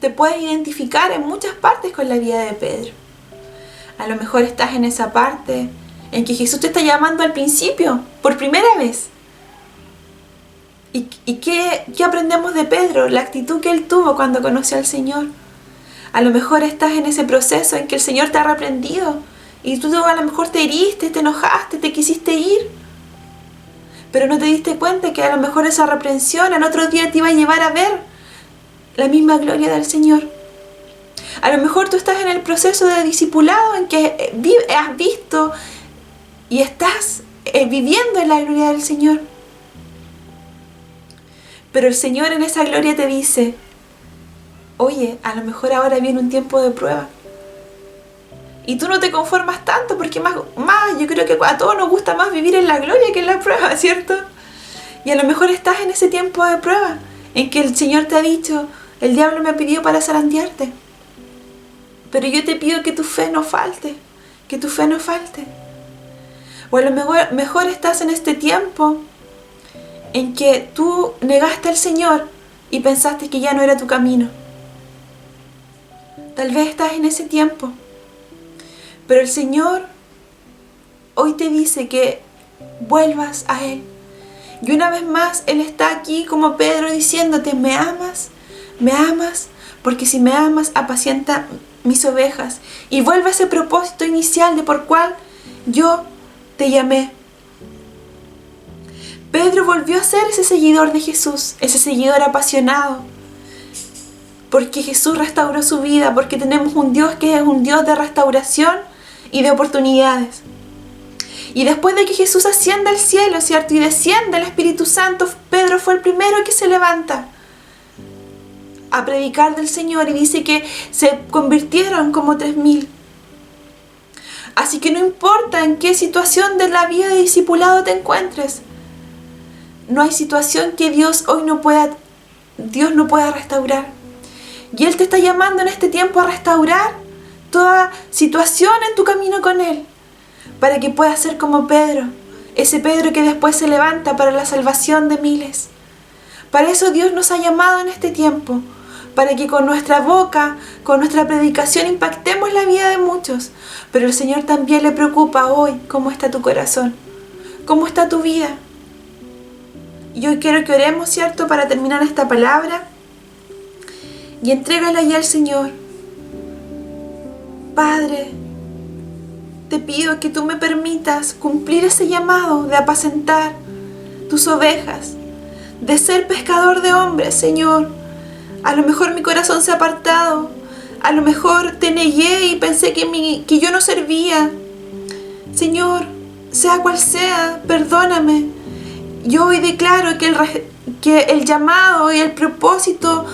te puedes identificar en muchas partes con la vida de Pedro. A lo mejor estás en esa parte en que Jesús te está llamando al principio, por primera vez. ¿Y qué aprendemos de Pedro? La actitud que él tuvo cuando conoció al Señor. A lo mejor estás en ese proceso en que el Señor te ha reprendido y tú a lo mejor te heriste, te enojaste, te quisiste ir. Pero no te diste cuenta que a lo mejor esa reprensión al otro día te iba a llevar a ver la misma gloria del Señor. A lo mejor tú estás en el proceso de discipulado en que has visto y estás viviendo en la gloria del Señor. Pero el Señor en esa gloria te dice: oye, a lo mejor ahora viene un tiempo de prueba. Y tú no te conformas tanto porque más yo creo que a todos nos gusta más vivir en la gloria que en la prueba, ¿cierto? Y a lo mejor estás en ese tiempo de prueba en que el Señor te ha dicho: el diablo me pidió para zarandearte. Pero yo te pido que tu fe no falte, que tu fe no falte. O a lo mejor estás en este tiempo en que tú negaste al Señor y pensaste que ya no era tu camino. Tal vez estás en ese tiempo. Pero el Señor hoy te dice que vuelvas a Él. Y una vez más Él está aquí como Pedro diciéndote: ¿me amas? ¿Me amas? Porque si me amas, apacienta mis ovejas. Y vuelve a ese propósito inicial de por cual yo te llamé. Pedro volvió a ser ese seguidor de Jesús, ese seguidor apasionado, porque Jesús restauró su vida, porque tenemos un Dios que es un Dios de restauración y de oportunidades. Y después de que Jesús asciende al cielo, ¿cierto?, y desciende el Espíritu Santo, Pedro fue el primero que se levanta a predicar del Señor, y dice que se convirtieron como 3,000. Así que no importa en qué situación de la vida de discipulado te encuentres, no hay situación que Dios no pueda restaurar. Y Él te está llamando en este tiempo a restaurar toda situación en tu camino con Él, para que puedas ser como Pedro, ese Pedro que después se levanta para la salvación de miles. Para eso Dios nos ha llamado en este tiempo, para que con nuestra boca, con nuestra predicación impactemos la vida de muchos. Pero el Señor también le preocupa hoy cómo está tu corazón, cómo está tu vida. Y hoy quiero que oremos, ¿cierto?, para terminar esta palabra, y entrégala ya al Señor. Padre, te pido que tú me permitas cumplir ese llamado de apacentar tus ovejas, de ser pescador de hombres, Señor. A lo mejor mi corazón se ha apartado, a lo mejor te negué y pensé que yo no servía. Señor, sea cual sea, perdóname. Yo hoy declaro que el llamado y el propósito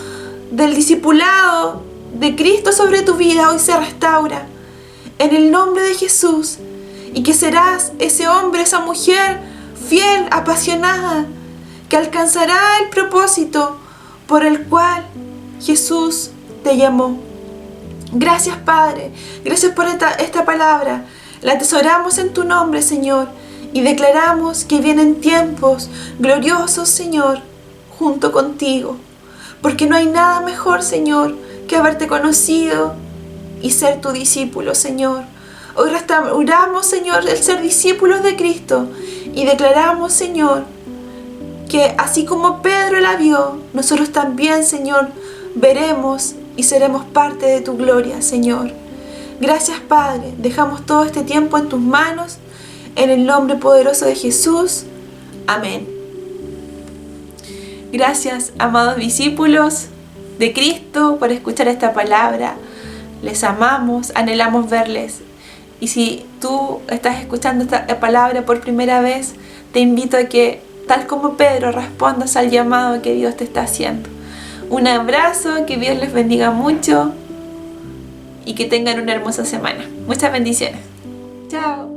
del discipulado de Cristo sobre tu vida hoy se restaura en el nombre de Jesús, y que serás ese hombre, esa mujer fiel, apasionada, que alcanzará el propósito por el cual Jesús te llamó. Gracias, Padre. Gracias por esta palabra. La atesoramos en tu nombre, Señor, y declaramos que vienen tiempos gloriosos, Señor, junto contigo. Porque no hay nada mejor, Señor, que haberte conocido y ser tu discípulo, Señor. Hoy restauramos, Señor, el ser discípulos de Cristo y declaramos, Señor, que así como Pedro la vio, nosotros también, Señor, veremos y seremos parte de tu gloria, Señor. Gracias, Padre. Dejamos todo este tiempo en tus manos, en el nombre poderoso de Jesús. Amén. Gracias, amados discípulos de Cristo, por escuchar esta palabra. Les amamos, anhelamos verles. Y si tú estás escuchando esta palabra por primera vez, te invito a que, tal como Pedro, respondas al llamado que Dios te está haciendo. Un abrazo, que Dios les bendiga mucho y que tengan una hermosa semana. Muchas bendiciones. Chao.